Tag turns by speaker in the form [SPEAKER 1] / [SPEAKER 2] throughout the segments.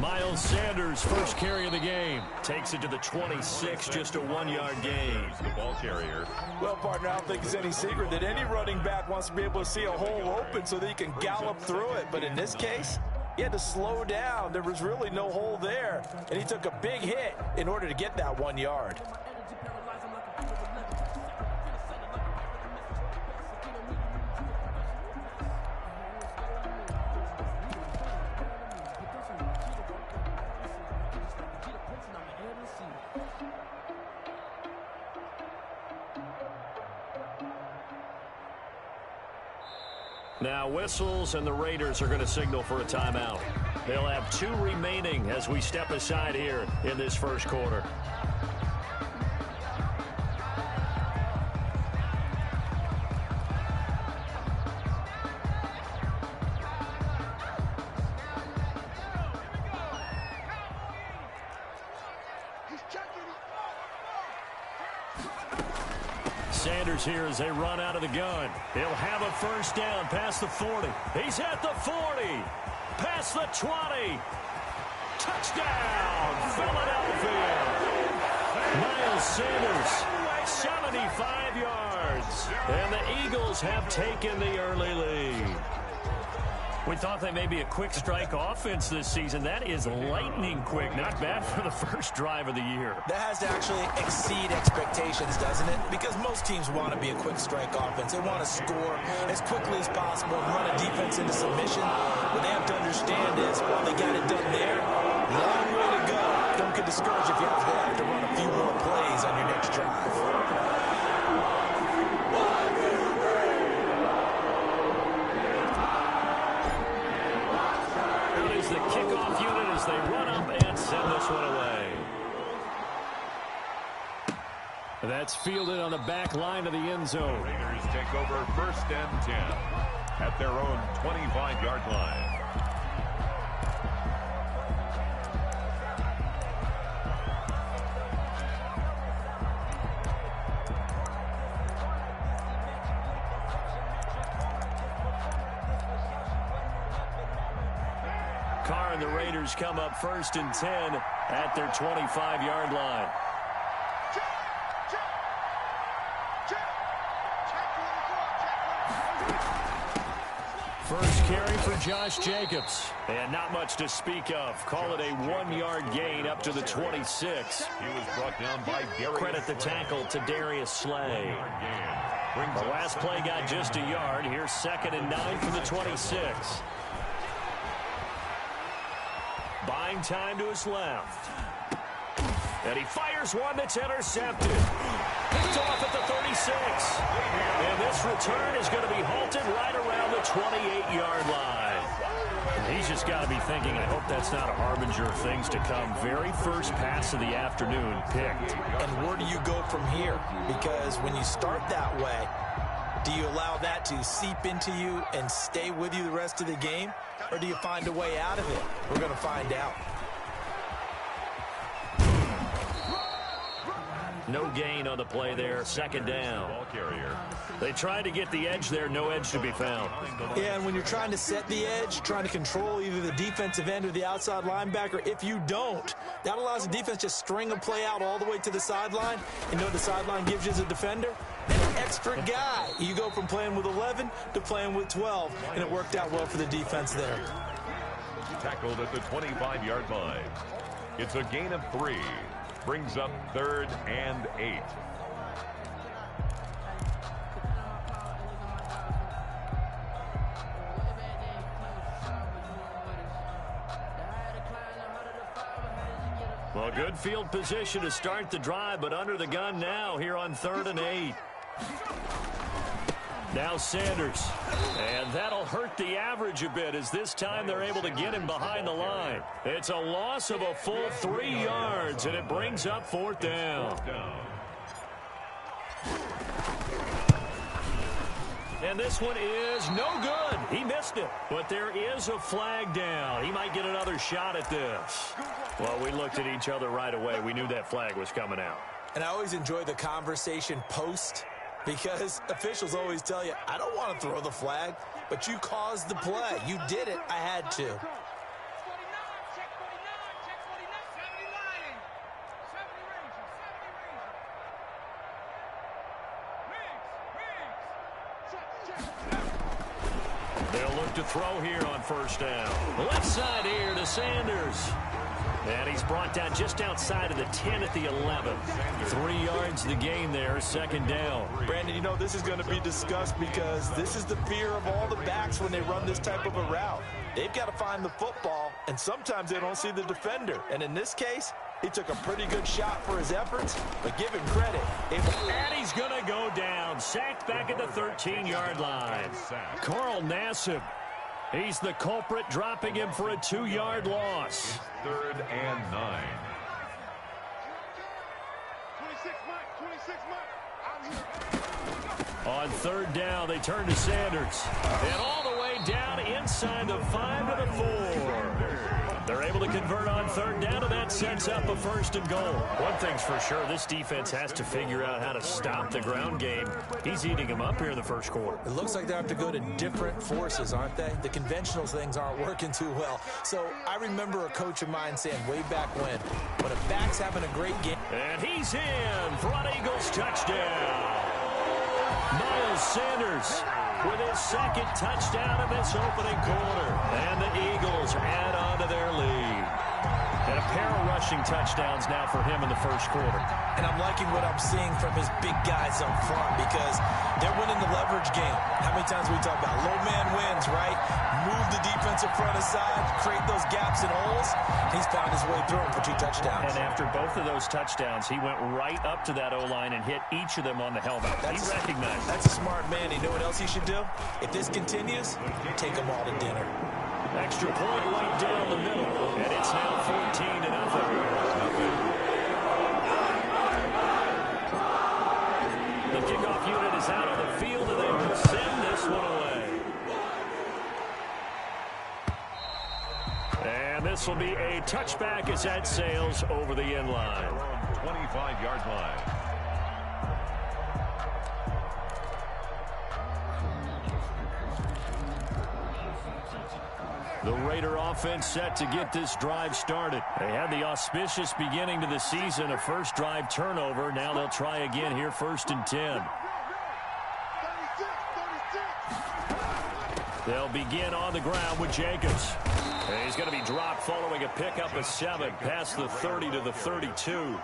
[SPEAKER 1] Miles Sanders, first carry of the game. Takes it to the 26, just a 1-yard gain.
[SPEAKER 2] The ball carrier.
[SPEAKER 3] Well, partner, I don't think it's any secret that any running back wants to be able to see a hole open so that he can gallop through it. But in this case, he had to slow down. There was really no hole there. And he took a big hit in order to get that 1 yard.
[SPEAKER 1] Now whistles, and the Raiders are going to signal for a timeout. They'll have 2 remaining as we step aside here in this first quarter. Sanders here as they run out of the gun. He'll have a first down past the 40. He's at the 40. Past the 20. Touchdown, Philadelphia. Miles Sanders, 75 yards. And the Eagles have taken the early lead. We thought they may be a quick strike offense this season. That is lightning quick. Not bad for the first drive of the year.
[SPEAKER 3] That has to actually exceed expectations, doesn't it? Because most teams want to be a quick strike offense. They want to score as quickly as possible and run a defense into submission. What they have to understand is, while they got it done there, long way to go. Don't get discouraged if you have to run a few more plays on your next drive.
[SPEAKER 1] The kickoff unit as they run up and send this one away. That's fielded on the back line of the end zone.
[SPEAKER 2] Raiders take over 1st and 10 at their own 25-yard line.
[SPEAKER 1] And the Raiders come up 1st and 10 at their 25-yard line. First carry for Josh Jacobs. And not much to speak of. Call it a 1-yard gain up to the 26.
[SPEAKER 2] He was brought down by Darius.
[SPEAKER 1] Credit the tackle to Darius Slay. The last play got just a yard. Here's 2nd and 9 from the 26. Buying time to his left. And he fires one that's intercepted. Picked off at the 36. And this return is going to be halted right around the 28-yard line. He's just got to be thinking, I hope that's not a harbinger of things to come. Very first pass of the afternoon picked.
[SPEAKER 3] And where do you go from here? Because when you start that way, do you allow that to seep into you and stay with you the rest of the game? Or do you find a way out of it? We're going to find out.
[SPEAKER 1] No gain on the play there. 2nd down.
[SPEAKER 2] Ball carrier.
[SPEAKER 1] They tried to get the edge there. No edge to be found.
[SPEAKER 3] Yeah, and when you're trying to set the edge, trying to control either the defensive end or the outside linebacker, if you don't, that allows the defense to string a play out all the way to the sideline. You know what the sideline gives you as a defender? An extra guy. You go from playing with 11 to playing with 12, and it worked out well for the defense there.
[SPEAKER 2] Tackled at the 25-yard line. It's a gain of 3. Brings up 3rd and 8.
[SPEAKER 1] Well, good field position to start the drive, but under the gun now here on 3rd and 8. Now Sanders. And that'll hurt the average a bit as this time they're able to get him behind the line. It's a loss of a full 3 yards, and it brings up 4th down. And this one is no good. He missed it. But there is a flag down. He might get another shot at this. Well, we looked at each other right away. We knew that flag was coming out.
[SPEAKER 3] And I always enjoy the conversation post, because officials always tell you, I don't want to throw the flag, but you caused the play. You did it. I had to.
[SPEAKER 1] They'll look to throw here on first down. Left side here to Sanders. And he's brought down just outside of the 10 at the 11. 3 yards the gain there, second down.
[SPEAKER 3] Brandon, you know, this is going to be discussed because this is the fear of all the backs when they run this type of a route. They've got to find the football, and sometimes they don't see the defender. And in this case, he took a pretty good shot for his efforts, but give him credit.
[SPEAKER 1] And he's going to go down, sacked back at the 13-yard line. Carl Nassib, he's the culprit, dropping him for a 2-yard loss.
[SPEAKER 2] It's 3rd and 9.
[SPEAKER 4] 26 Mike.
[SPEAKER 1] On third down, they turn to Sanders. And all the way down inside the 5 to the 4. They're able to convert on third down, and that sets up a 1st and goal. One thing's for sure, this defense has to figure out how to stop the ground game. He's eating them up here in the first quarter.
[SPEAKER 3] It looks like they have to go to different forces, aren't they? The conventional things aren't working too well. So I remember a coach of mine saying way back when a back's having a great game.
[SPEAKER 1] And he's in for an Eagles touchdown. Miles Sanders with his 2nd touchdown in this opening quarter. And the Eagles add on to their lead. And a pair of rushing touchdowns now for him in the first quarter.
[SPEAKER 3] And I'm liking what I'm seeing from his big guys up front because they're winning the leverage game. How many times we talk about low man wins, right? Move the defensive front aside, create those gaps and holes. He's found his way through them for 2 touchdowns.
[SPEAKER 1] And after both of those touchdowns, he went right up to that O-line and hit each of them on the helmet. He recognized.
[SPEAKER 3] That's a smart man. You know what else he should do? If this continues, take them all to dinner.
[SPEAKER 1] Extra point right down the middle. And it's now 14-0. The kickoff unit is out on the field, and they will send this one away. And this will be a touchback as that sails over the end line.
[SPEAKER 2] 25-yard line.
[SPEAKER 1] The Raider offense set to get this drive started. They had the auspicious beginning to the season, a first drive turnover. Now they'll try again here, 1st and 10. They'll begin on the ground with Jacobs. And he's going to be dropped following a pickup of 7 past the 30 to the 32.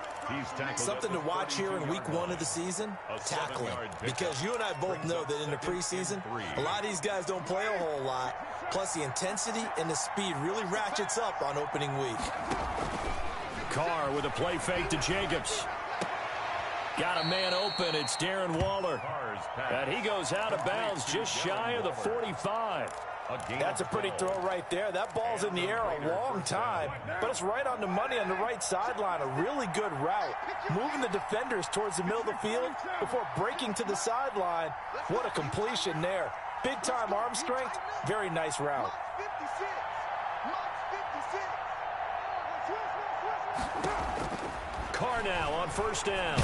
[SPEAKER 3] Something to watch here in week 1 of the season, tackling. Because you and I both know that in the preseason, a lot of these guys don't play a whole lot. Plus, the intensity and the speed really ratchets up on opening week.
[SPEAKER 1] Carr with a play fake to Jacobs. Got a man open. It's Darren Waller. And he goes out of bounds just shy of the 45.
[SPEAKER 3] That's a pretty throw right there. That ball's in the air a long time, but it's right on the money on the right sideline. A really good route. Moving the defenders towards the middle of the field before breaking to the sideline. What a completion there. Big-time arm strength. Very nice route.
[SPEAKER 1] Carr now on first down.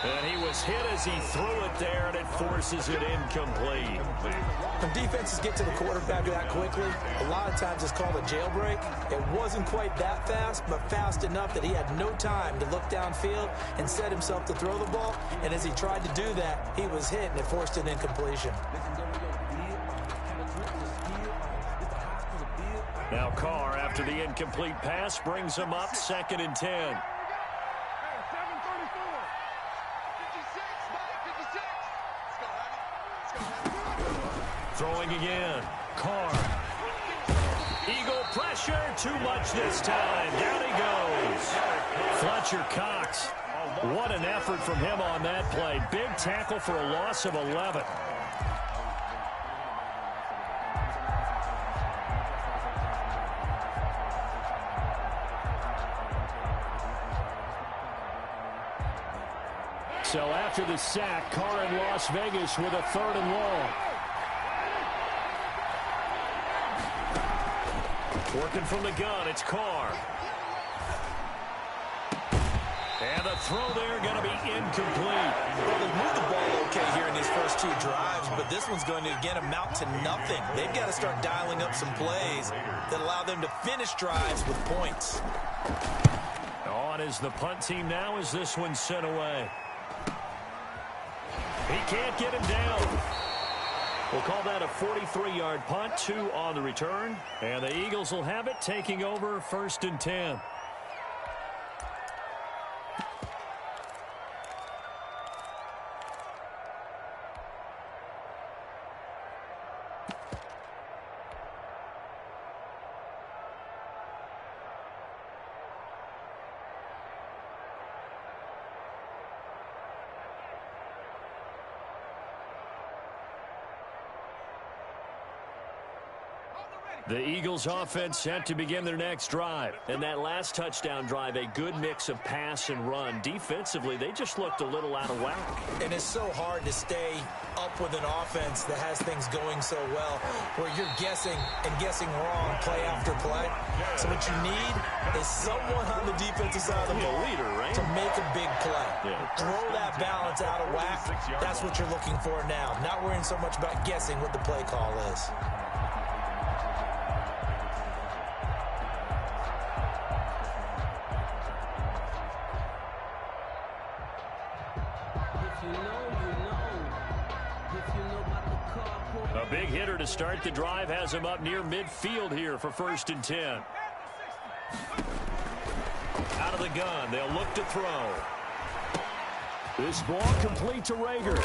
[SPEAKER 1] And he was hit as he threw it there, and it forces it incomplete.
[SPEAKER 3] When defenses get to the quarterback that quickly, a lot of times it's called a jailbreak. It wasn't quite that fast, but fast enough that he had no time to look downfield and set himself to throw the ball. And as he tried to do that, he was hit, and it forced an incompletion.
[SPEAKER 1] Now Carr, after the incomplete pass, brings him up 2nd and 10. Throwing again. Carr. Eagle pressure. Too much this time. Down he goes. Fletcher Cox. What an effort from him on that play. Big tackle for a loss of 11. So after the sack, Carr in Las Vegas with a 3rd and long. Working from the gun, it's Carr. And the throw there going to be incomplete.
[SPEAKER 3] Well, they've moved the ball okay here in these first 2 drives, but this one's going to, again, amount to nothing. They've got to start dialing up some plays that allow them to finish drives with points.
[SPEAKER 1] On is the punt team now as this one's sent away. He can't get him down. We'll call that a 43-yard punt, 2 on the return. And the Eagles will have it, taking over 1st and 10. The Eagles offense set to begin their next drive. And that last touchdown drive, a good mix of pass and run. Defensively, they just looked a little out of whack.
[SPEAKER 3] And it's so hard to stay up with an offense that has things going so well, where you're guessing and guessing wrong play after play. So what you need is someone on the defensive side of the ball to make a big play. Throw that balance out of whack. That's what you're looking for now. Not worrying so much about guessing what the play call is.
[SPEAKER 1] A big hitter to start the drive has him up near midfield here for 1st and 10. Out of the gun, they'll look to throw. This ball complete to Rager.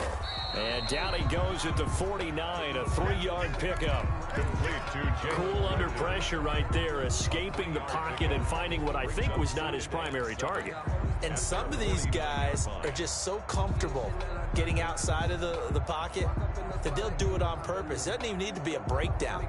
[SPEAKER 1] And down he goes at the 49, a 3-yard pickup. Cool under pressure right there, escaping the pocket and finding what I think was not his primary target.
[SPEAKER 3] And some of these guys are just so comfortable getting outside of the pocket that they'll do it on purpose. It doesn't even need to be a breakdown.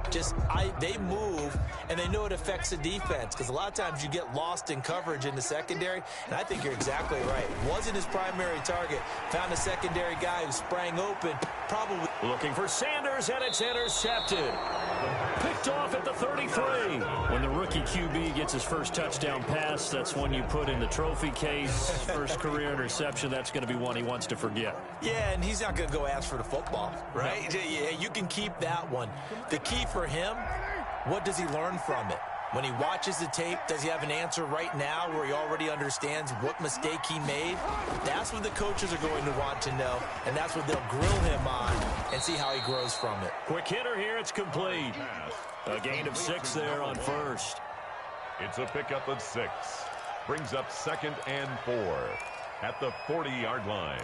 [SPEAKER 3] They move, and they know it affects the defense, because a lot of times you get lost in coverage in the secondary, and I think you're exactly right. Wasn't his primary target. Found a secondary guy who sprang open, probably.
[SPEAKER 1] Looking for Sanders, and it's intercepted. Picked off at the 33. When the rookie QB gets his first touchdown pass, that's one you put in the trophy case. First career interception, that's going to be one he wants to forget.
[SPEAKER 3] Yeah, and he's not going to go ask for the football, right? Yeah, you can keep that one. The key for him, what does he learn from it? When he watches the tape, does he have an answer right now where he already understands what mistake he made? That's what the coaches are going to want to know, and that's what they'll grill him on and see how he grows from it.
[SPEAKER 1] Quick hitter here, it's complete. A gain of 6 there on 1st.
[SPEAKER 2] It's a pickup of 6. Brings up 2nd and 4 at the 40-yard line.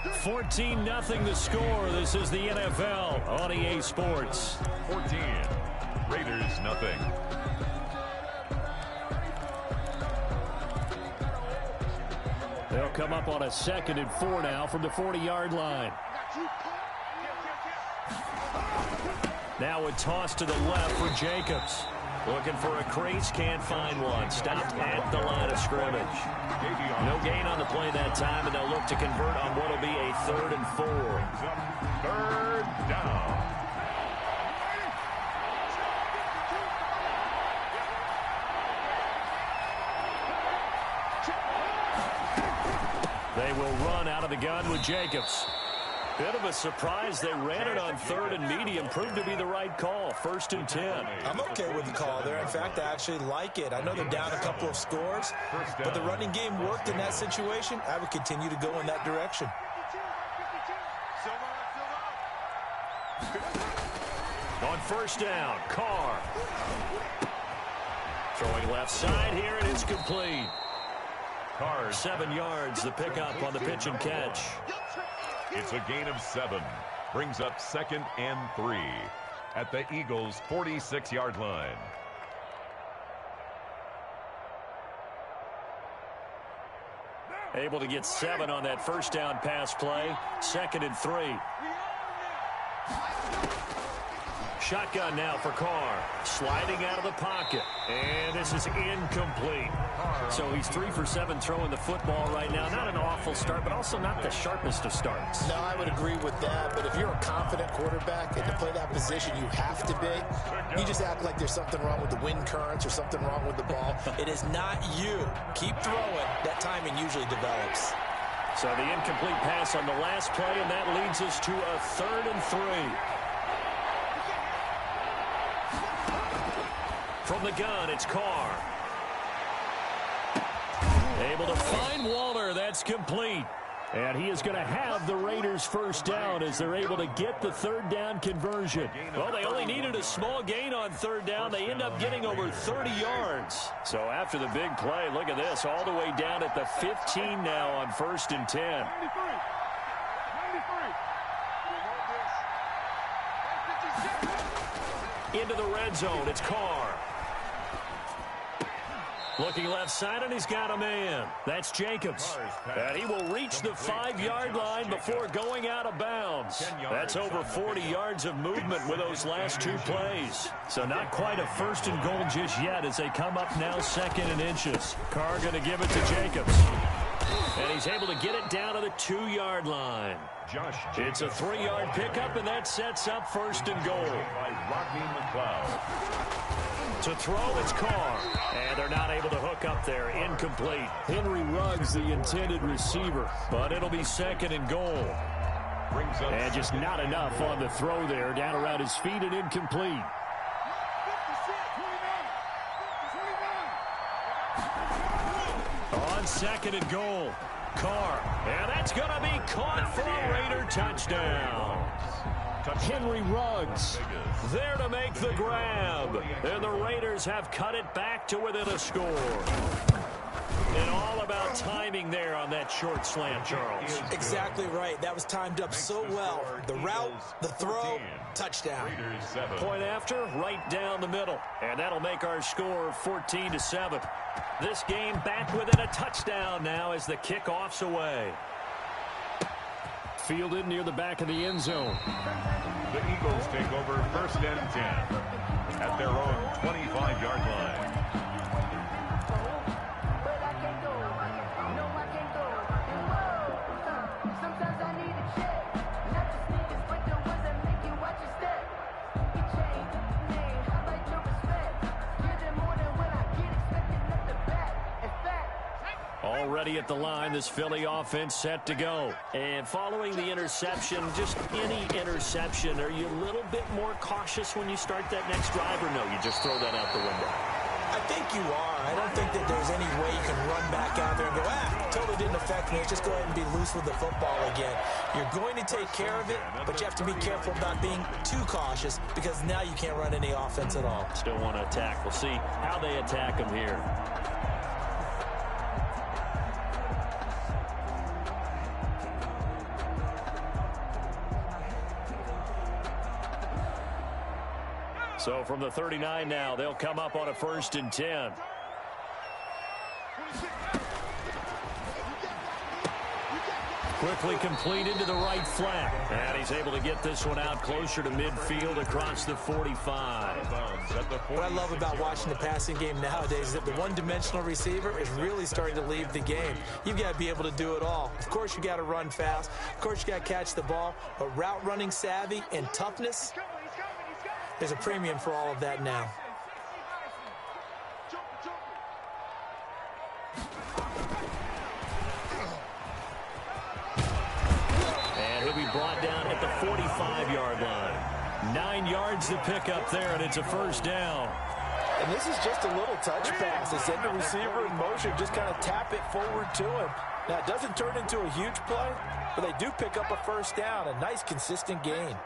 [SPEAKER 1] 14-0 the score. This is the NFL on EA Sports.
[SPEAKER 2] 14. Raiders nothing.
[SPEAKER 1] They'll come up on a 2nd and 4 now from the 40-yard line. Now a toss to the left for Jacobs. Looking for a crease, can't find one. Stopped at the line of scrimmage. No gain on the play that time, and they'll look to convert on what will be a 3rd and 4.
[SPEAKER 2] 3rd down.
[SPEAKER 1] They will run out of the gun with Jacobs. Bit of a surprise. They ran it on 3rd and medium. Proved to be the right call. 1st and 10.
[SPEAKER 3] I'm okay with the call there. In fact, I actually like it. I know they're down a couple of scores, but the running game worked in that situation. I would continue to go in that direction.
[SPEAKER 1] On 1st down, Carr. Throwing left side here, and it's complete. Carr, 7 yards, the pickup on the pitch and catch.
[SPEAKER 2] It's a gain of 7. Brings up 2nd and 3 at the Eagles' 46-yard line.
[SPEAKER 1] Able to get 7 on that 1st down pass play. 2nd and 3. Shotgun now for Carr. Sliding out of the pocket. And this is incomplete. So he's 3 for 7 throwing the football right now. Not an awful start, but also not the sharpest of starts.
[SPEAKER 3] No, I would agree with that. But if you're a confident quarterback and to play that position, you have to be. You just act like there's something wrong with the wind currents or something wrong with the ball. It is not you. Keep throwing. That timing usually develops.
[SPEAKER 1] So the incomplete pass on the last play, and that leads us to a 3rd and 3. From the gun, it's Carr. Able to find Waller. That's complete. And he is going to have the Raiders first down as they're able to get the third down conversion. Well, they only needed a small gain on third down. They end up getting over 30 yards. So after the big play, look at this, all the way down at the 15 now on 1st and 10. Into the red zone, it's Carr. Looking left side, and he's got a man. That's Jacobs. And he will reach the 5-yard line before going out of bounds. That's over 40 yards of movement with those last 2 plays. So not quite a 1st and goal just yet as they come up now 2nd and inches. Carr going to give it to Jacobs. And he's able to get it down to the 2-yard line. It's a 3-yard pickup, and that sets up 1st and goal. To throw, it's Carr. And they're not able to hook up there. Incomplete. Henry Ruggs, the intended receiver. But it'll be 2nd and goal. And just not enough on the throw there. Down around his feet and incomplete. On 2nd and goal, Carr. And that's going to be caught for a Raider touchdown. Henry Ruggs there to make the grab. And the Raiders have cut it back to within a score. And all about timing there on that short slant, Charles.
[SPEAKER 3] Exactly right. That was timed up so well. The route, the throw, touchdown.
[SPEAKER 1] Point after, right down the middle. And that'll make our score 14-7. This game back within a touchdown now as the kickoff's away. Fielded near the back of the end zone.
[SPEAKER 2] The Eagles take over 1st and 10 at their own 25-yard line.
[SPEAKER 1] Already at the line, this Philly offense set to go. And following the interception, just any interception, are you a little bit more cautious when you start that next drive, or no, you just throw that out the window?
[SPEAKER 3] I think you are. I don't think that there's any way you can run back out there and go, totally didn't affect me. Let's just go ahead and be loose with the football again. You're going to take care of it, but you have to be careful about being too cautious because now you can't run any offense at all.
[SPEAKER 1] Still want to attack. We'll see how they attack them here. So from the 39 now, they'll come up on a 1st and 10. Quickly completed to the right flat. And he's able to get this one out closer to midfield across the 45.
[SPEAKER 3] What I love about watching the passing game nowadays is that the one-dimensional receiver is really starting to leave the game. You've got to be able to do it all. Of course, you got to run fast. Of course, you got to catch the ball. But route running savvy and toughness, there's a premium for all of that now.
[SPEAKER 1] And he'll be brought down at the 45-yard line. 9 yards to pick up there, and it's a 1st down.
[SPEAKER 3] And this is just a little touch pass. They send the receiver in motion, just kind of tap it forward to him. Now, it doesn't turn into a huge play, but they do pick up a 1st down, a nice, consistent gain.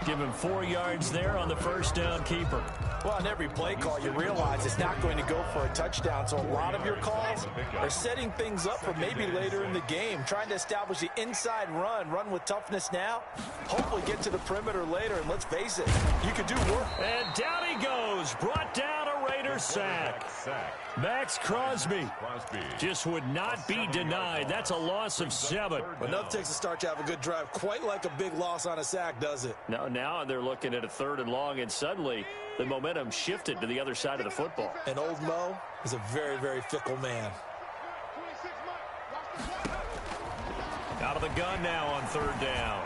[SPEAKER 1] Give him 4 yards there on the 1st down keeper.
[SPEAKER 3] Well, on every play call, you realize it's not going to go for a touchdown. So a lot of your calls are setting things up for maybe later in the game, trying to establish the inside run with toughness now, hopefully get to the perimeter later. And let's face it, you could do work.
[SPEAKER 1] And down he goes, brought down a Raider sack. Max Crosby just would not be denied. That's a loss of 7.
[SPEAKER 3] But enough takes a start to have a good drive. Quite like a big loss on a sack, does it?
[SPEAKER 1] Now they're looking at a 3rd and long, and suddenly the momentum shifted to the other side of the football.
[SPEAKER 3] And old Mo is a very, very fickle man.
[SPEAKER 1] Out of the gun now on 3rd down.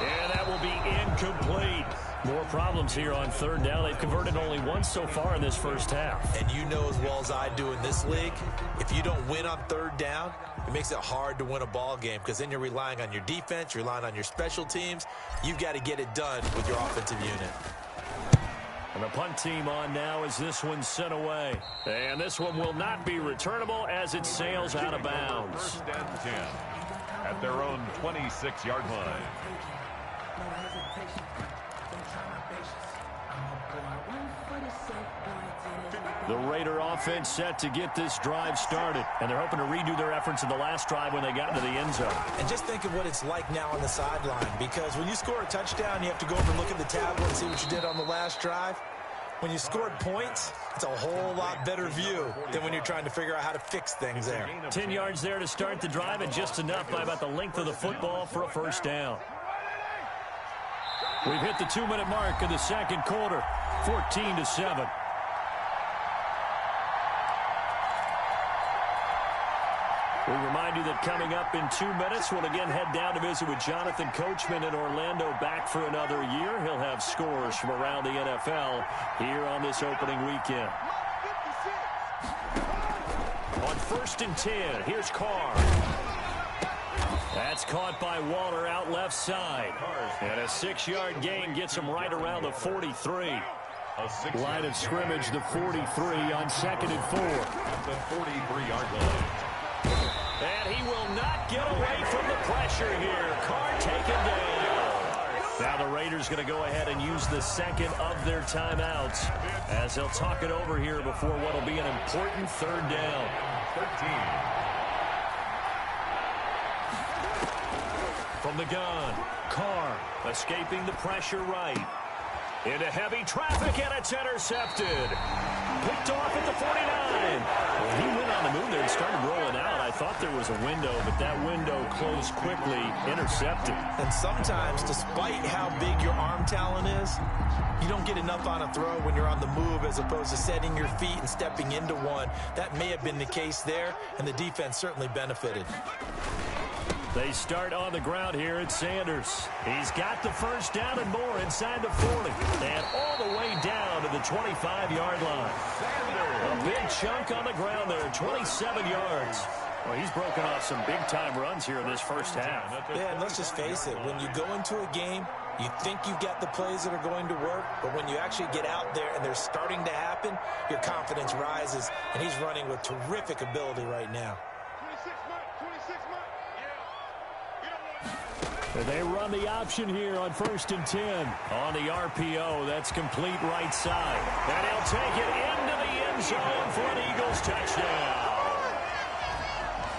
[SPEAKER 1] And that will be incomplete. More problems here on 3rd down. They've converted only once so far in this first half.
[SPEAKER 3] And you know as well as I do in this league, if you don't win on 3rd down, it makes it hard to win a ball game because then you're relying on your defense, you're relying on your special teams. You've got to get it done with your offensive unit.
[SPEAKER 1] And the punt team on now as this one's sent away. And this one will not be returnable as it sails out of bounds.
[SPEAKER 2] First and 10 at their own 26-yard line.
[SPEAKER 1] The Raider offense set to get this drive started. And they're hoping to redo their efforts in the last drive when they got into the end zone.
[SPEAKER 3] And just think of what it's like now on the sideline. Because when you score a touchdown, you have to go over and look at the tablet and see what you did on the last drive. When you scored points, it's a whole lot better view than when you're trying to figure out how to fix things there.
[SPEAKER 1] 10 yards there to start the drive, and just enough by about the length of the football for a first down. We've hit the 2-minute mark in the second quarter, 14-7. We remind you that coming up in 2 minutes, we'll again head down to visit with Jonathan Coachman in Orlando, back for another year. He'll have scores from around the NFL here on this opening weekend. On 1st and 10, here's Carr. That's caught by Waller out left side. And a 6-yard gain gets him right around the 43. Line of scrimmage, the 43 on 2nd and 4.
[SPEAKER 2] At the 43-yard line.
[SPEAKER 1] And he will not get away from the pressure here. Carr taken down. Now the Raiders going to go ahead and use the second of their timeouts as they'll talk it over here before what will be an important 3rd down.
[SPEAKER 2] 13.
[SPEAKER 1] From the gun, Carr escaping the pressure right. Into heavy traffic, and it's intercepted. Picked off at the 49. Well, he went on the move there and started rolling out. I thought there was a window, but that window closed quickly, intercepted.
[SPEAKER 3] And sometimes, despite how big your arm talent is, you don't get enough on a throw when you're on the move as opposed to setting your feet and stepping into one. That may have been the case there, and the defense certainly benefited.
[SPEAKER 1] They start on the ground here at Sanders. He's got the first down and more inside the 40. And all the way down to the 25-yard line. A big chunk on the ground there, 27 yards. Well, he's broken off some big-time runs here in this first half.
[SPEAKER 3] Yeah, and let's just face it. When you go into a game, you think you've got the plays that are going to work, but when you actually get out there and they're starting to happen, your confidence rises, and he's running with terrific ability right now.
[SPEAKER 1] They run the option here on 1st and 10. On the RPO, that's complete right side. And he'll take it into the end zone for an Eagles touchdown.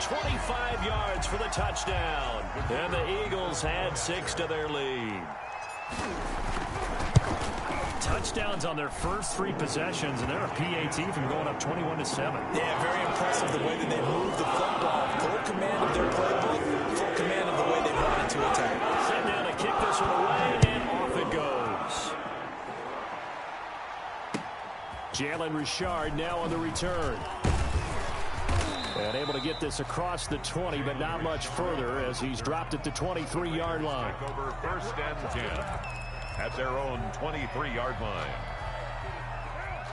[SPEAKER 1] 25 yards for the touchdown. And the Eagles add 6 to their lead. Touchdowns on their first 3 possessions, and they're a PAT from going up 21-7.
[SPEAKER 3] Yeah, very impressive the way that they move the football. Full command of their playbook, full command of the way they run into attack.
[SPEAKER 1] Sent down to kick this one away, and off it goes. Jalen Richard now on the return. And able to get this across the 20, but not much further as he's dropped at the 23-yard line.
[SPEAKER 2] Over 1st and 10 at their own 23-yard line.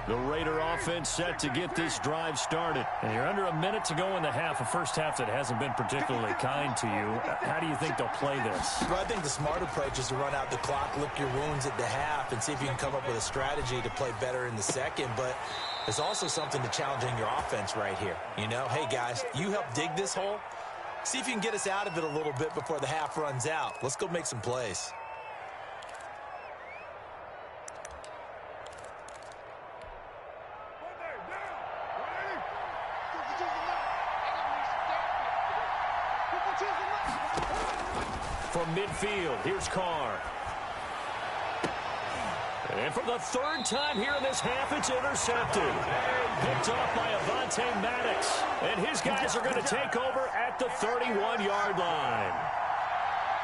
[SPEAKER 1] The Raider offense set to get this drive started. And you're under a minute to go in the half, a first half that hasn't been particularly kind to you. How do you think they'll play this?
[SPEAKER 3] Well, I think the smart approach is to run out the clock, lick your wounds at the half, and see if you can come up with a strategy to play better in the second. But there's also something to challenging your offense right here. You know, hey, guys, you help dig this hole. See if you can get us out of it a little bit before the half runs out. Let's go make some plays.
[SPEAKER 1] From midfield, here's Carr. And for the 3rd time here in this half, it's intercepted. Picked off by Avonte Maddox. And his guys are going to take over at the 31-yard line.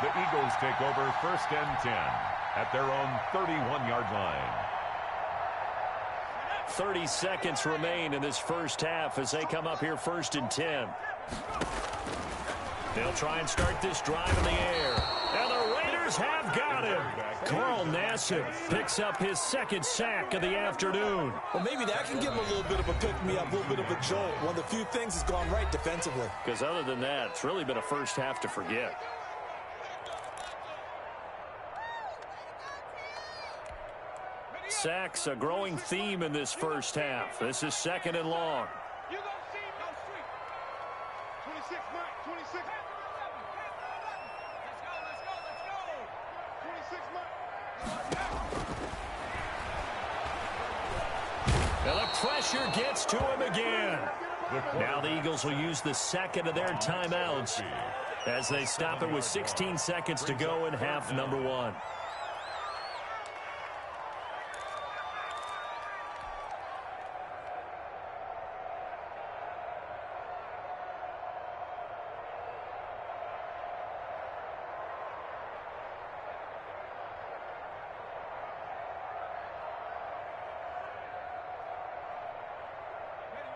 [SPEAKER 2] The Eagles take over 1st and 10 at their own 31-yard line.
[SPEAKER 1] 30 seconds remain in this first half as they come up here 1st and 10. They'll try and start this drive in the air. And the Raiders have got him. Carl Nassib picks up his 2nd sack of the afternoon.
[SPEAKER 3] Well, maybe that can give him a little bit of a pick-me-up, a little bit of a jolt. One of the few things that's gone right defensively.
[SPEAKER 1] Because other than that, it's really been a first half to forget. Sacks, a growing theme in this first half. This is 2nd and long.
[SPEAKER 4] You go see, go street. 26, Mike, 26. Let's go. 26, Mike.
[SPEAKER 1] Now the pressure gets to him again. Now the Eagles will use the second of their timeouts as they stop it with 16 seconds to go in half number 1.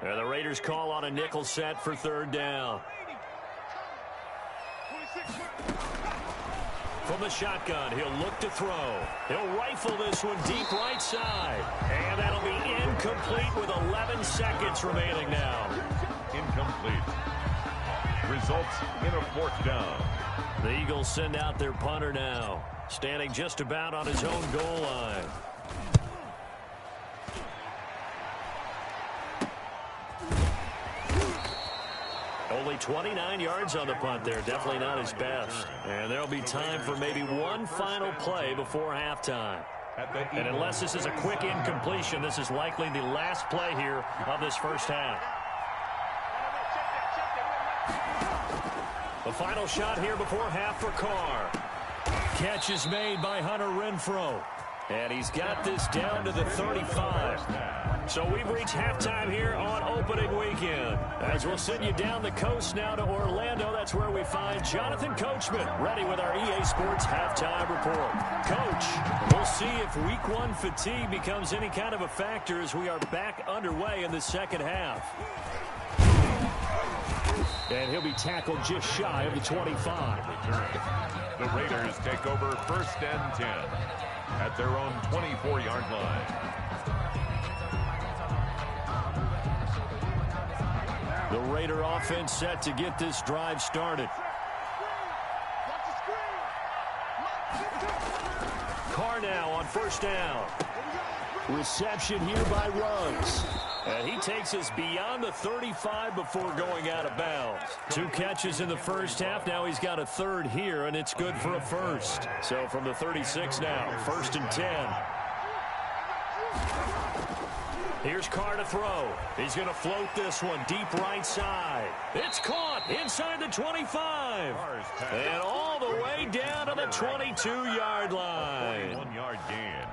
[SPEAKER 1] And the Raiders call on a nickel set for 3rd down. From the shotgun, he'll look to throw. He'll rifle this one deep right side. And that'll be incomplete with 11 seconds remaining now.
[SPEAKER 2] Incomplete. Results in a 4th down.
[SPEAKER 1] The Eagles send out their punter now, standing just about on his own goal line. Only 29 yards on the punt there. Definitely not his best. And there'll be time for maybe one final play before halftime. And unless this is a quick incompletion, this is likely the last play here of this first half. The final shot here before half for Carr. Catch is made by Hunter Renfrow. And he's got this down to the 35. So we've reached halftime here on opening weekend. As we'll send you down the coast now to Orlando, that's where we find Jonathan Coachman ready with our EA Sports halftime report. Coach, we'll see if week 1 fatigue becomes any kind of a factor as we are back underway in the second half. And he'll be tackled just shy of the 25.
[SPEAKER 2] The Raiders take over 1st and 10 at their own 24-yard line.
[SPEAKER 1] The Raider offense set to get this drive started. Carr now on 1st down. Reception here by Ruggs. And he takes us beyond the 35 before going out of bounds. 2 catches in the first half. Now he's got a 3rd here, and it's good for a 1st. So from the 36 now, 1st and 10. Here's Carr to throw. He's going to float this one deep right side. It's caught inside the 25. And all the way down to the 22-yard line.
[SPEAKER 2] 1-yard gain.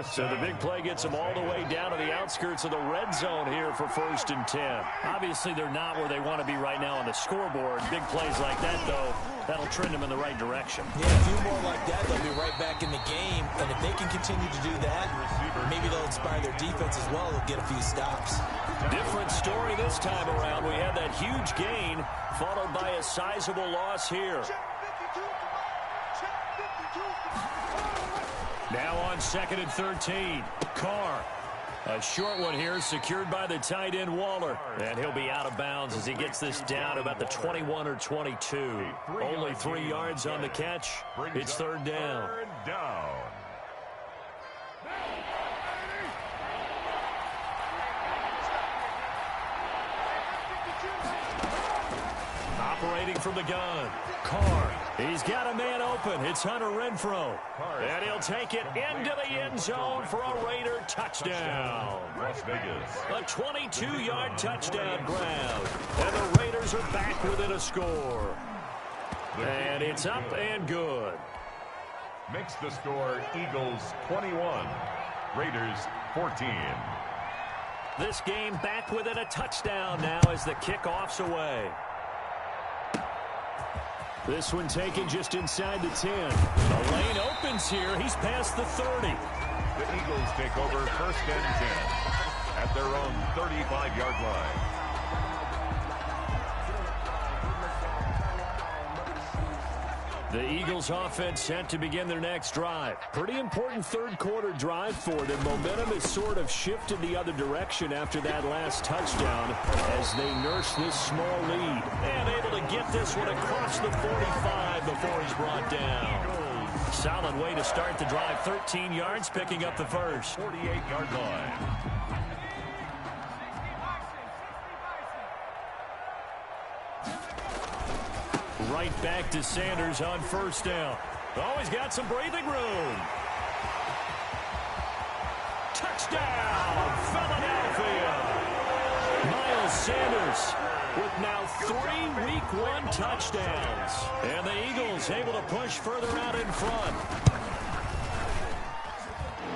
[SPEAKER 1] So the big play gets them all the way down to the outskirts of the red zone here for 1st and 10. Obviously, they're not where they want to be right now on the scoreboard. Big plays like that, though, that'll trend them in the right direction.
[SPEAKER 3] Yeah, a few more like that, they'll be right back in the game. And if they can continue to do that, maybe they'll inspire their defense as well. They'll get a few stops. Different story this time around. We had that huge gain followed by a sizable loss here. Now on 2nd and 13. Carr. A short one here secured by the tight end Waller. And he'll be out of bounds as he gets this down about the 21 or 22. Only 3 yards on the catch. It's 3rd down. Operating from the gun. Carr. He's got a man open. It's Hunter Renfrow. And he'll take it into the end zone for a Raider touchdown.
[SPEAKER 2] Las Vegas.
[SPEAKER 1] A 22-yard touchdown grab. And the Raiders are back within a score. And it's up and good.
[SPEAKER 2] Makes the score Eagles 21, Raiders 14.
[SPEAKER 1] This game back within a touchdown now as the kickoff's away. This one taken just inside the 10. The lane opens here. He's past the 30.
[SPEAKER 2] The Eagles take over 1st and 10 at their own 35-yard line.
[SPEAKER 1] The Eagles offense set to begin their next drive. Pretty important 3rd quarter drive for them. Momentum has sort of shifted the other direction after that last touchdown as they nurse this small lead. And able to get this one across the 45 before he's brought down. Solid way to start the drive. 13 yards, picking up the first.
[SPEAKER 2] 48-yard line.
[SPEAKER 1] Right back to Sanders on first down. Oh, he's got some breathing room. Touchdown, Philadelphia. Miles Sanders with now 3 Week 1 touchdowns. And the Eagles able to push further out in front.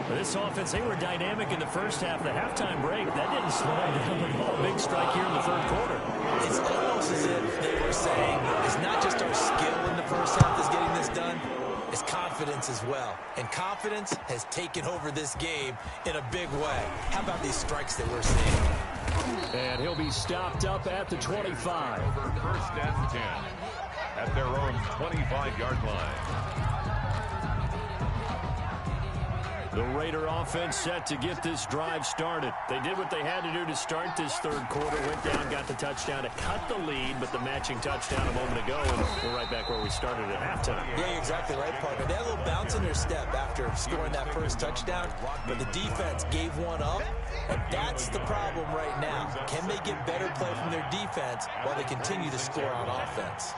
[SPEAKER 1] This offense, they were dynamic in the first half. The halftime break, that didn't slow them down at all. Big strike here in the third quarter.
[SPEAKER 3] It's almost as if they were saying it's not just our skill in the first half that's getting this done. It's confidence as well. And confidence has taken over this game in a big way. How about these strikes that we're seeing?
[SPEAKER 1] And he'll be stopped up at the 25.
[SPEAKER 2] First and 10 at their own 25-yard line.
[SPEAKER 1] The Raider offense set to get this drive started. They did what they had to do to start this third quarter. Went down, got the touchdown to cut the lead, but the matching touchdown a moment ago, and we're right back where we started at halftime.
[SPEAKER 3] Yeah, you're exactly right, partner. They had a little bounce in their step after scoring that first touchdown, but the defense gave one up, and that's the problem right now. Can they get better play from their defense while they continue to score on offense?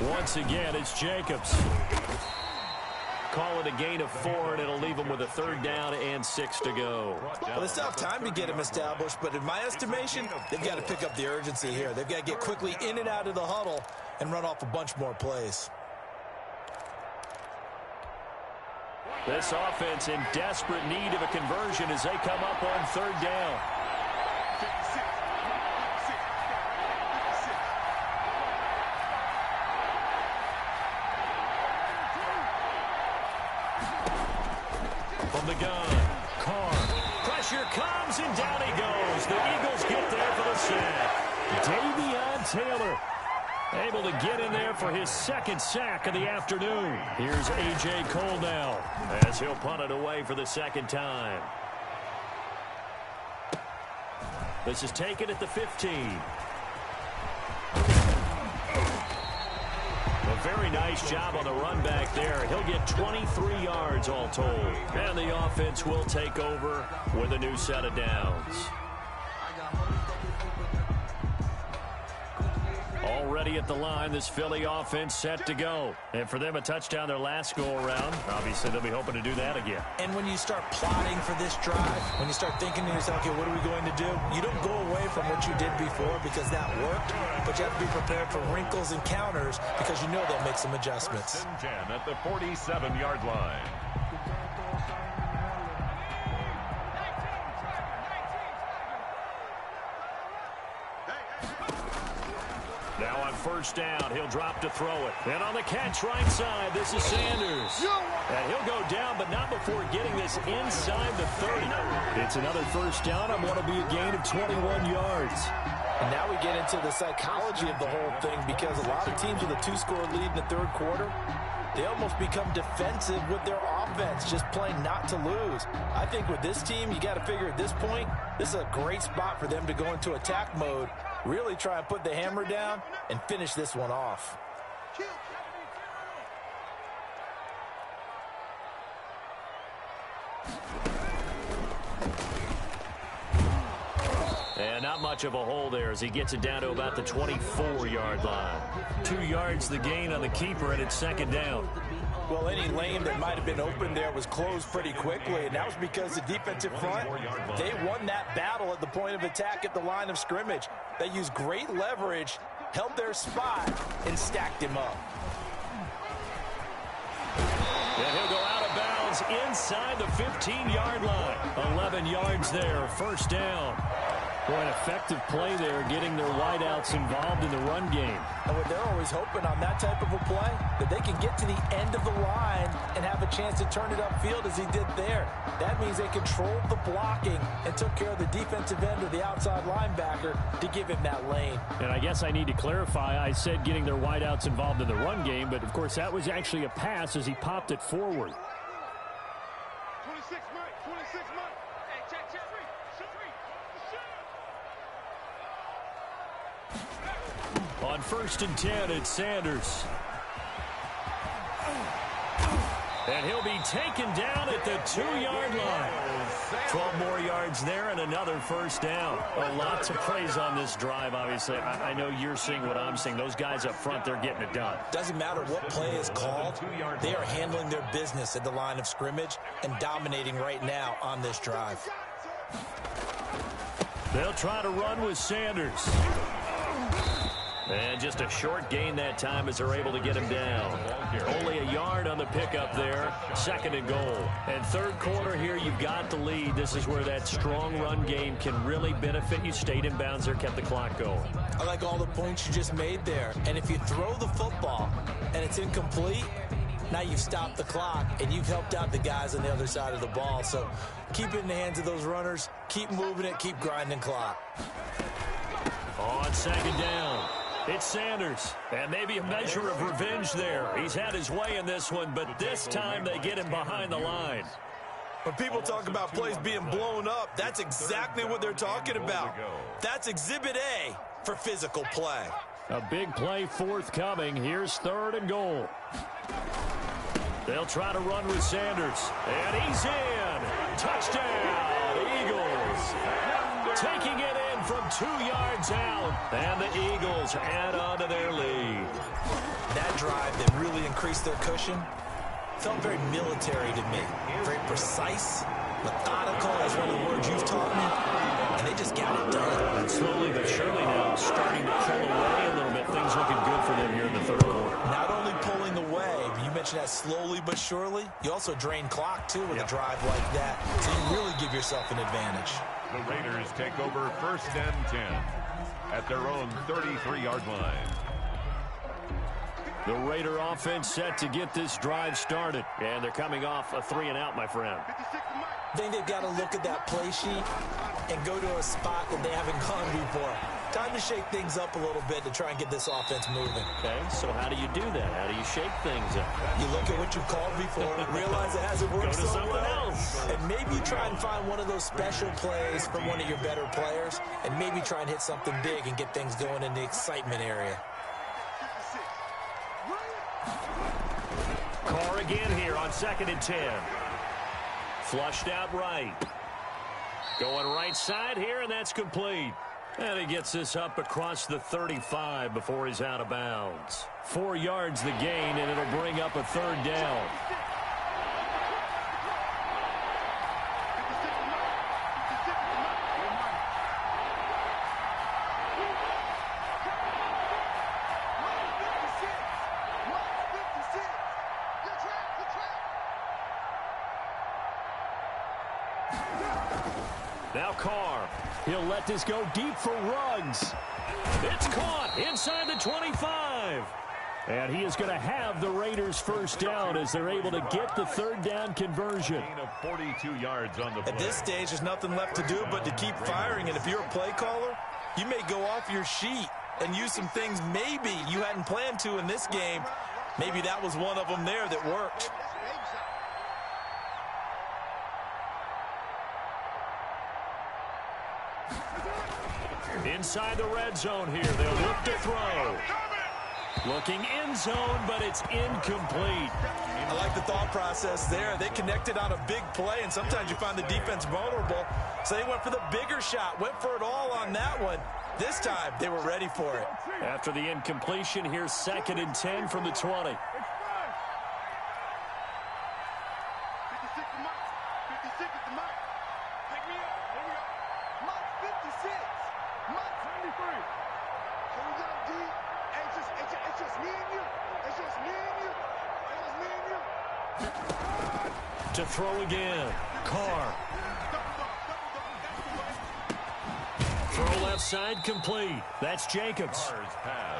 [SPEAKER 1] Once again, it's Jacobs. Call it a gain of 4, and it'll leave them with a third down and 6 to go.
[SPEAKER 3] Well, they still have time to get him established, but in my estimation, they've got to pick up the urgency here. They've got to get quickly in and out of the huddle and run off a bunch more plays.
[SPEAKER 1] This offense in desperate need of a conversion as they come up on third down. From the gun, Carr. Pressure comes, and down he goes. The Eagles get there for the sack. Davion Taylor able to get in there for his second sack of the afternoon. Here's A.J. Cole now as he'll punt it away for the second time. This is taken at the 15. A very nice job on the run back there. He'll get 23 yards all told. And the offense will take over with a new set of downs. Already at the line, this Philly offense set to go. And for them, a touchdown their last go-around. Obviously, they'll be hoping to do that again.
[SPEAKER 3] And when you start plotting for this drive, when you start thinking to yourself, okay, what are we going to do? You don't go away from what you did before because that worked, but you have to be prepared for wrinkles and counters because you know they'll make some adjustments.
[SPEAKER 2] 10 at the 47-yard line.
[SPEAKER 1] Now on first down, he'll drop to throw it. And on the catch right side, this is Sanders. And he'll go down, but not before getting this inside the 30. It's another first down on what will be a gain of 21 yards.
[SPEAKER 3] And now we get into the psychology of the whole thing because a lot of teams with a 2-score lead in the third quarter, they almost become defensive with their offense, just playing not to lose. I think with this team, you got to figure at this point, this is a great spot for them to go into attack mode, really try and put the hammer down and finish this one off.
[SPEAKER 1] And not much of a hole there as he gets it down to about the 24-yard line. 2 yards the gain on the keeper, and it's second down.
[SPEAKER 3] Well, any lane that might have been open there was closed pretty quickly, and that was because the defensive front, they won that battle at the point of attack at the line of scrimmage. They used great leverage, held their spot, and stacked him up.
[SPEAKER 1] And he'll go out of bounds inside the 15-yard line. 11 yards there, first down. Boy, an effective play there, getting their wideouts involved in the run game.
[SPEAKER 3] And what they're always hoping on that type of a play, that they can get to the end of the line and have a chance to turn it upfield as he did there. That means they controlled the blocking and took care of the defensive end or the outside linebacker to give him that lane.
[SPEAKER 1] And I guess I need to clarify, I said getting their wideouts involved in the run game, but of course that was actually a pass as he popped it forward.
[SPEAKER 4] 26 Mike. Hey, check.
[SPEAKER 1] On 1st and 10, it's Sanders. And he'll be taken down at the 2-yard line. 12 more yards there and another first down. A lot to praise on this drive, obviously. I know you're seeing what I'm seeing. Those guys up front, they're getting it done.
[SPEAKER 3] Doesn't matter what play is called. They are handling their business at the line of scrimmage and dominating right now on this drive.
[SPEAKER 1] They'll try to run with Sanders. And just a short gain that time as they're able to get him down. Only a yard on the pickup there. 2nd and goal. And 3rd quarter here, you've got the lead. This is where that strong run game can really benefit you. Stayed in bounds there, kept the clock going.
[SPEAKER 3] I like all the points you just made there. And if you throw the football and it's incomplete, now you've stopped the clock and you've helped out the guys on the other side of the ball. So keep it in the hands of those runners. Keep moving it. Keep grinding clock.
[SPEAKER 1] On 2nd down, it's Sanders. And maybe a measure of revenge there. He's had his way in this one, but this time they get him behind the line.
[SPEAKER 3] When people talk about plays being blown up, that's exactly what they're talking about. That's Exhibit A for physical play.
[SPEAKER 1] A big play forthcoming. Here's 3rd and goal. They'll try to run with Sanders. And he's in. Touchdown, Eagles. Taking it in from 2 yards out. And the Eagles add on to their lead.
[SPEAKER 3] That drive that really increased their cushion felt very military to me. Very precise, methodical, as one of the words you've taught me. And they just got it done.
[SPEAKER 1] And slowly but surely now starting to pull away a little bit. Things looking good for them here in the 3rd quarter.
[SPEAKER 3] Not only pulling away, but you mentioned that slowly but surely. You also drain clock, too, with a drive like that. So you really give yourself an advantage.
[SPEAKER 2] The Raiders take over 1st and 10 at their own 33-yard line.
[SPEAKER 1] The Raider offense set to get this drive started. And they're coming off a 3-and-out, my friend.
[SPEAKER 3] I think they've got to look at that play sheet and go to a spot that they haven't gone before. Time to shake things up a little bit to try and get this offense moving.
[SPEAKER 1] Okay, so how do you do that? How do you shake things up?
[SPEAKER 3] You look at what you've called before, realize it hasn't worked
[SPEAKER 1] Go to
[SPEAKER 3] so
[SPEAKER 1] something
[SPEAKER 3] well,
[SPEAKER 1] else.
[SPEAKER 3] and maybe try and find one of those special plays from one of your better players, and maybe try and hit something big and get things going in the excitement area.
[SPEAKER 1] Carr again here on 2nd and 10. Flushed out right. Going right side here, and that's complete. And he gets this up across the 35 before he's out of bounds. 4 yards the gain, and it'll bring up a 3rd down. Now Carr. He'll let this go deep for Ruggs. It's caught inside the 25. And he is going to have the Raiders first down as they're able to get the 3rd down conversion.
[SPEAKER 2] Gain of 42 yards on the play.
[SPEAKER 3] At this stage, there's nothing left to do but to keep firing. And if you're a play caller, you may go off your sheet and use some things maybe you hadn't planned to in this game. Maybe that was one of them there that worked.
[SPEAKER 1] Inside the red zone here. They'll look to throw. Looking end zone, but it's incomplete.
[SPEAKER 3] I like the thought process there. They connected on a big play, and sometimes you find the defense vulnerable. So they went for the bigger shot, went for it all on that one. This time, they were ready for it.
[SPEAKER 1] After the incompletion, here's 2nd and 10 from the 20. To throw again. Carr. Throw left side complete. That's Jacobs.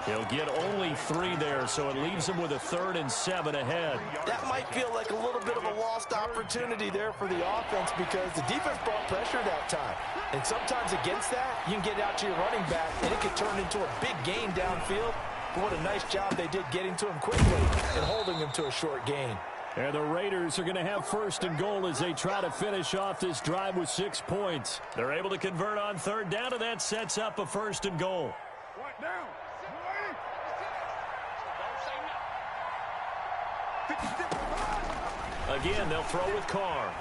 [SPEAKER 1] He'll get only 3 there, so it leaves him with a 3rd and 7 ahead.
[SPEAKER 3] That might feel like a little bit of a lost opportunity there for the offense because the defense brought pressure that time. And sometimes against that, you can get out to your running back, and it could turn into a big gain downfield. But what a nice job they did getting to him quickly and holding him to a short gain.
[SPEAKER 1] And the Raiders are going to have 1st and goal as they try to finish off this drive with 6 points. They're able to convert on 3rd down, and that sets up a 1st and goal.
[SPEAKER 4] Right down.
[SPEAKER 1] Again, they'll throw with Carr.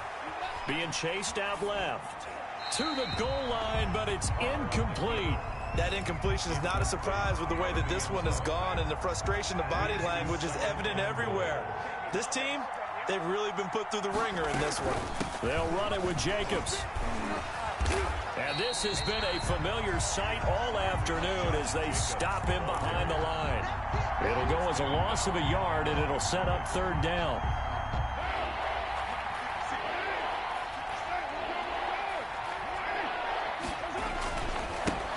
[SPEAKER 1] Being chased out left. To the goal line, but it's incomplete.
[SPEAKER 3] That incompletion is not a surprise with the way that this one has gone, and the frustration, the body language is evident everywhere. This team, they've really been put through the ringer in this one.
[SPEAKER 1] They'll run it with Jacobs. And this has been a familiar sight all afternoon as they stop him behind the line. It'll go as a loss of a yard, and it'll set up third down.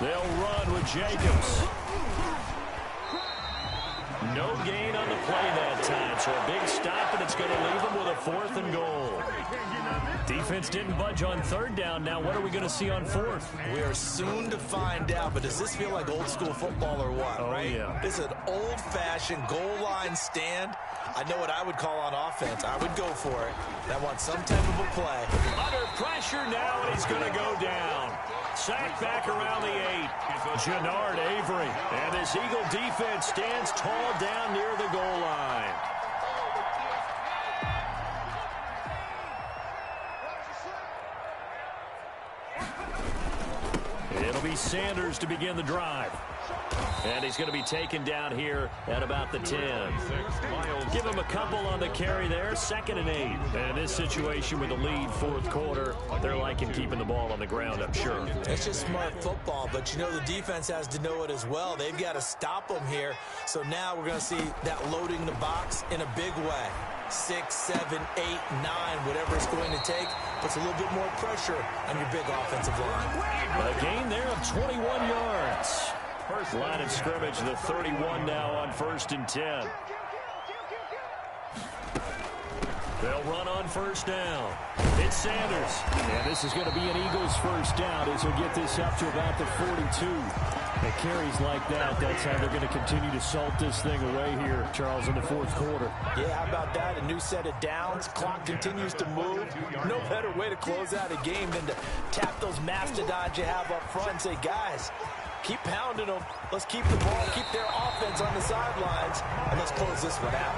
[SPEAKER 1] They'll run with Jacobs. No gain on the play that time, so a big stop, and it's going to leave them with a 4th and goal. Defense didn't budge on third down. Now what are we going to see on 4th?
[SPEAKER 3] We are soon to find out, but does this feel like old school football or what, right?
[SPEAKER 1] Yeah.
[SPEAKER 3] This is an old-fashioned goal line stand. I know what I would call on offense. I would go for it. I want some type of a play.
[SPEAKER 1] Under pressure now, and he's going to go down. Sacked back around the 8. Jannard Avery. And this Eagle defense stands tall down near the goal line. It'll be Sanders to begin the drive. And he's going to be taken down here at about the 10. Give him a couple on the carry there, 2nd and 8. And in this situation with a lead 4th quarter, they're liking keeping the ball on the ground, I'm sure.
[SPEAKER 3] It's just smart football, but you know the defense has to know it as well. They've got to stop them here. So now we're going to see that loading the box in a big way. 6, 7, 8, 9, whatever it's going to take, puts a little bit more pressure on your big offensive line.
[SPEAKER 1] A gain there of 21 yards. First line of scrimmage, the 31 now on 1st and 10. They'll run on 1st down. It's Sanders. And this is going to be an Eagles 1st down as he'll get this up to about the 42. It carries like that. That's how they're going to continue to salt this thing away here, Charles, in the 4th quarter.
[SPEAKER 3] Yeah, how about that? A new set of downs. Clock continues to move. No better way to close out a game than to tap those mastodons you have up front and say, guys, keep pounding them. Let's keep the ball, keep their offense on the sidelines, and let's close this one out.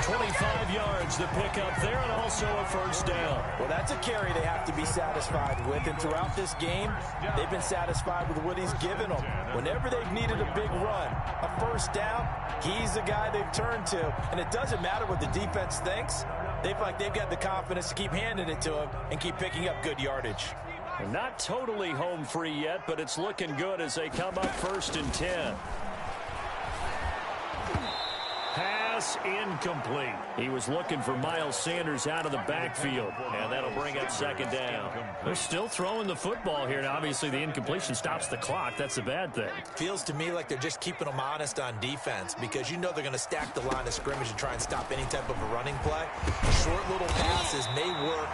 [SPEAKER 1] 25 yards to pick up there, and also a 1st down.
[SPEAKER 3] Well, that's a carry they have to be satisfied with, and throughout this game, they've been satisfied with what he's given them. Whenever they've needed a big run, a 1st down, he's the guy they've turned to, and it doesn't matter what the defense thinks. They feel like they've got the confidence to keep handing it to him and keep picking up good yardage.
[SPEAKER 1] Not totally home free yet, but it's looking good as they come up 1st and 10. Pass incomplete. He was looking for Miles Sanders out of the backfield, and that'll bring up 2nd down. They're still throwing the football here, and obviously the incompletion stops the clock. That's the bad thing.
[SPEAKER 3] Feels to me like they're just keeping them honest on defense because you know they're going to stack the line of scrimmage and try and stop any type of a running play. Short little passes may work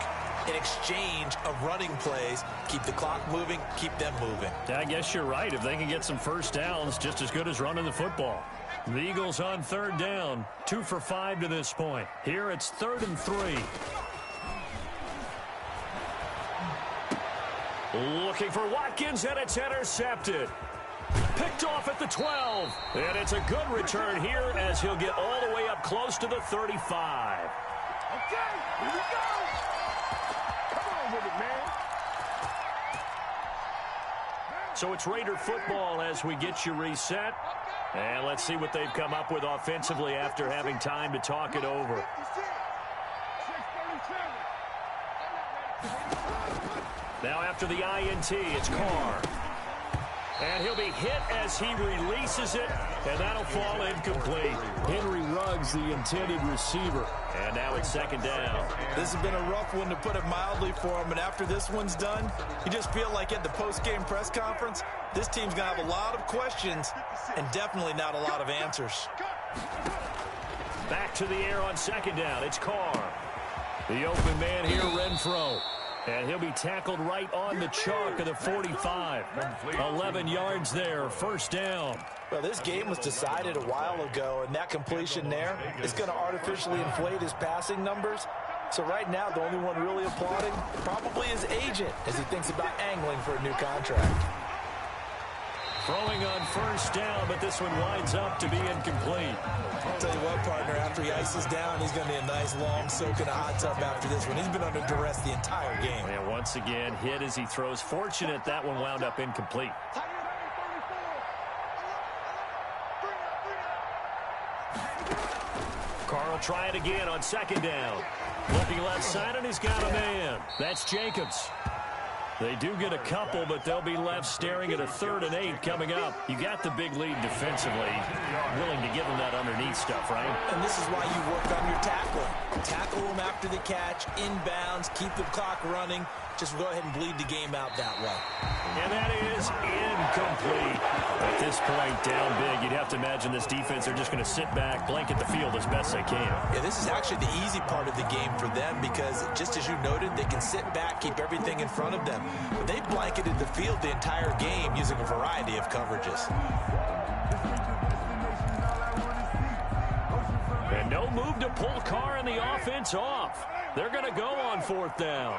[SPEAKER 3] in exchange of running plays. Keep the clock moving, keep them moving.
[SPEAKER 1] I guess you're right. If they can get some 1st downs, just as good as running the football. The Eagles on 3rd down, 2 for 5 to this point. Here it's 3rd and 3. Looking for Watkins, and it's intercepted. Picked off at the 12. And it's a good return here as he'll get all the way up close to the 35.
[SPEAKER 4] Okay, here we go. Come on with it, man.
[SPEAKER 1] So it's Raider football as we get you reset. And let's see what they've come up with offensively after having time to talk it over. Now after the INT, it's Carr. And he'll be hit as he releases it, and that'll fall incomplete. Henry Ruggs, the intended receiver. And now it's 2nd down.
[SPEAKER 3] This has been a rough one, to put it mildly, for him. And after this one's done, you just feel like at the post-game press conference, this team's going to have a lot of questions and definitely not a lot of answers.
[SPEAKER 1] Back to the air on 2nd down. It's Carr. The open man here, Renfro. And he'll be tackled right on the chalk of the 45. 11 yards there, 1st down.
[SPEAKER 3] Well, this game was decided a while ago, and that completion there is going to artificially inflate his passing numbers. So right now, the only one really applauding probably his agent as he thinks about angling for a new contract.
[SPEAKER 1] Throwing on 1st down, but this one winds up to be incomplete.
[SPEAKER 3] I'll tell you what, partner, after he ices down, he's going to need a nice long soak in a hot tub after this one. He's been under duress the entire game.
[SPEAKER 1] And once again, hit as he throws. Fortunate that one wound up incomplete. Carl try it again on second down. Looking left side, and he's got a man. That's Jacobs. They do get a couple, but they'll be left staring at a 3rd and 8 coming up. You got the big lead defensively. Willing to give them that underneath stuff, right?
[SPEAKER 3] And this is why you work on your tackling. Tackle them after the catch, inbounds, keep the clock running. Just go ahead and bleed the game out that way.
[SPEAKER 1] And that is incomplete. At this point, down big, you'd have to imagine this defense are just going to sit back, blanket the field as best they can.
[SPEAKER 3] Yeah, this is actually the easy part of the game for them because, just as you noted, they can sit back, keep everything in front of them. But they blanketed the field the entire game using a variety of coverages.
[SPEAKER 1] And no move to pull Carr and the offense off. They're going to go on 4th down.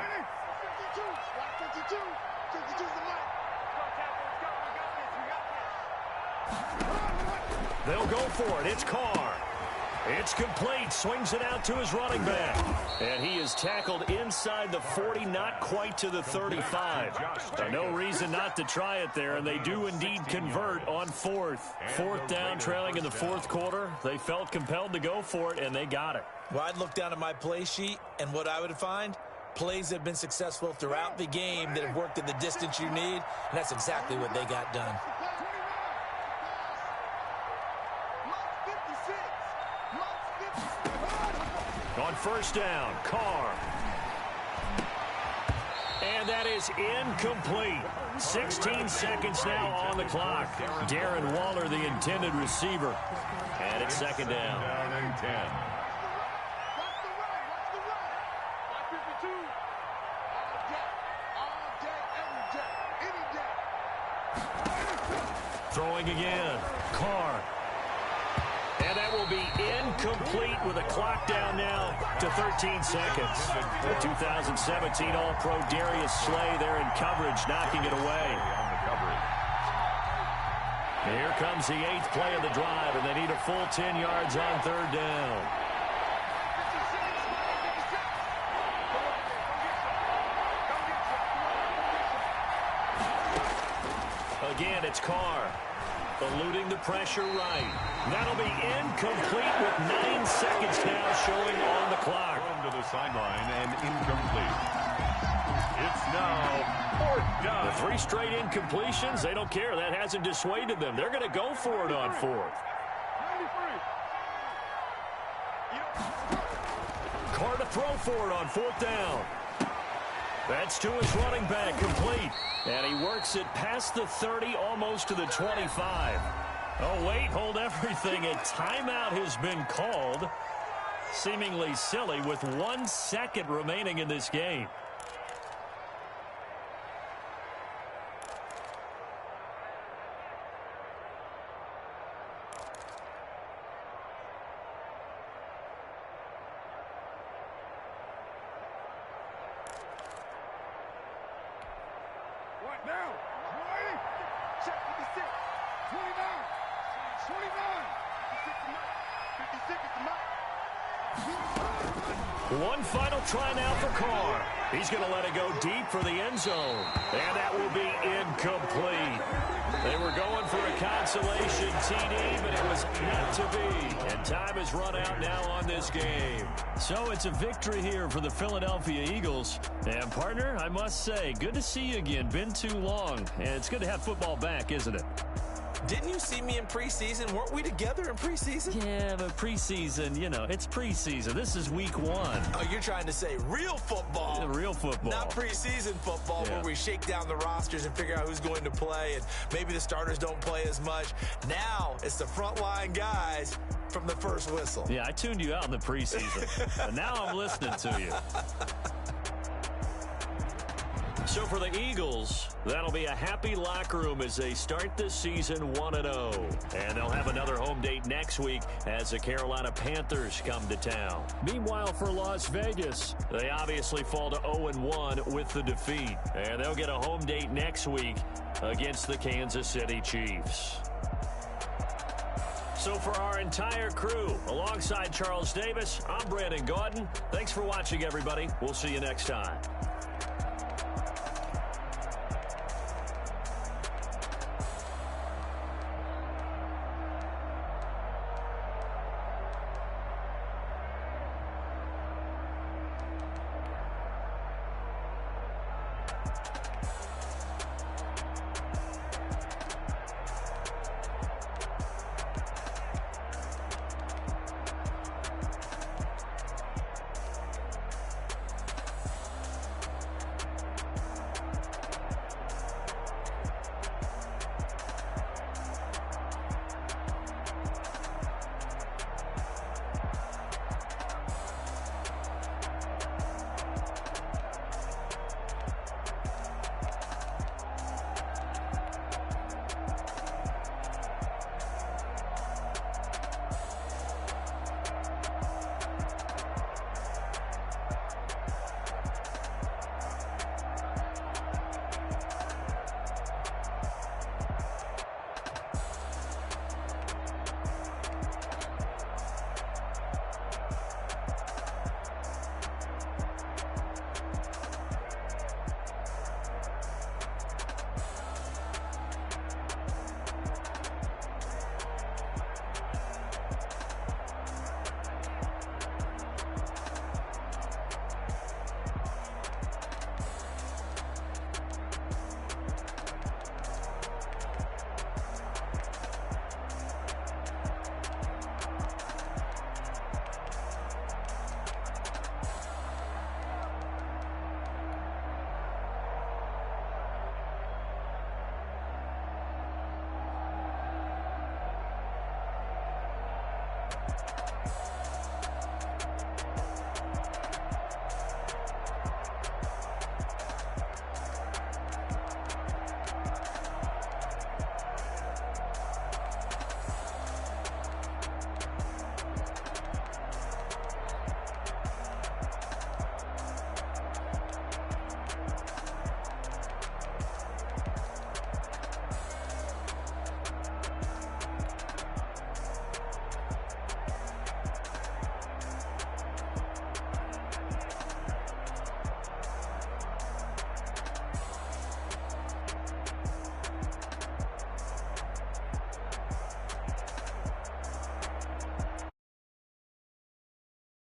[SPEAKER 1] They'll go for it. It's Carr. It's complete. Swings it out to his running back. And he is tackled inside the 40, not quite to the 35. No reason not to try it there, and they do indeed convert on 4th. 4th down, trailing in the 4th quarter. They felt compelled to go for it, and they got it.
[SPEAKER 3] Well, I'd look down at my play sheet, and what I would find, plays that have been successful throughout the game that have worked at the distance you need, and that's exactly what they got done.
[SPEAKER 1] On 1st down, Carr. And that is incomplete. 16 seconds now on the clock. Darren Waller, the intended receiver. And it's 2nd down.
[SPEAKER 2] Down and 10.
[SPEAKER 1] Throwing again, Carr. And that will be incomplete with a clock down now to 13 seconds. The 2017 All-Pro Darius Slay there in coverage, knocking it away. Here comes the 8th play of the drive, and they need a full 10 yards on 3rd down. Again, it's Carr. Eluding the pressure right. That'll be incomplete with 9 seconds now showing on the clock.
[SPEAKER 2] Thrown to the sideline and incomplete. It's now 4th down.
[SPEAKER 1] The 3 straight incompletions, they don't care. That hasn't dissuaded them. They're going to go for it on 4th. Carr to throw for it on 4th down. That's to his running back, complete. And he works it past the 30, almost to the 25. Oh, wait, hold everything. A timeout has been called. Seemingly silly with 1 second remaining in this game.
[SPEAKER 4] Now, 20, check 56, 29, 29, 56 at the mark.
[SPEAKER 1] One final try now for Carr. He's going to let it go deep for the end zone. And that will be incomplete. They were going for a consolation TD, but it was not to be. And time has run out now on this game. So it's a victory here for the Philadelphia Eagles. And partner, I must say, good to see you again. Been too long. And it's good to have football back, isn't it?
[SPEAKER 3] Didn't you see me in preseason? Weren't we together in preseason?
[SPEAKER 1] Yeah, but preseason, you know, it's preseason. This is week 1.
[SPEAKER 3] Oh, you're trying to say real football.
[SPEAKER 1] Real football.
[SPEAKER 3] Not preseason football, where we shake down the rosters and figure out who's going to play, and maybe the starters don't play as much. Now it's the frontline guys from the first whistle.
[SPEAKER 1] Yeah, I tuned you out in the preseason. And now I'm listening to you. So for the Eagles, that'll be a happy locker room as they start this season 1-0. And they'll have another home date next week as the Carolina Panthers come to town. Meanwhile, for Las Vegas, they obviously fall to 0-1 with the defeat. And they'll get a home date next week against the Kansas City Chiefs. So for our entire crew, alongside Charles Davis, I'm Brandon Gaudin. Thanks for watching, everybody. We'll see you next time.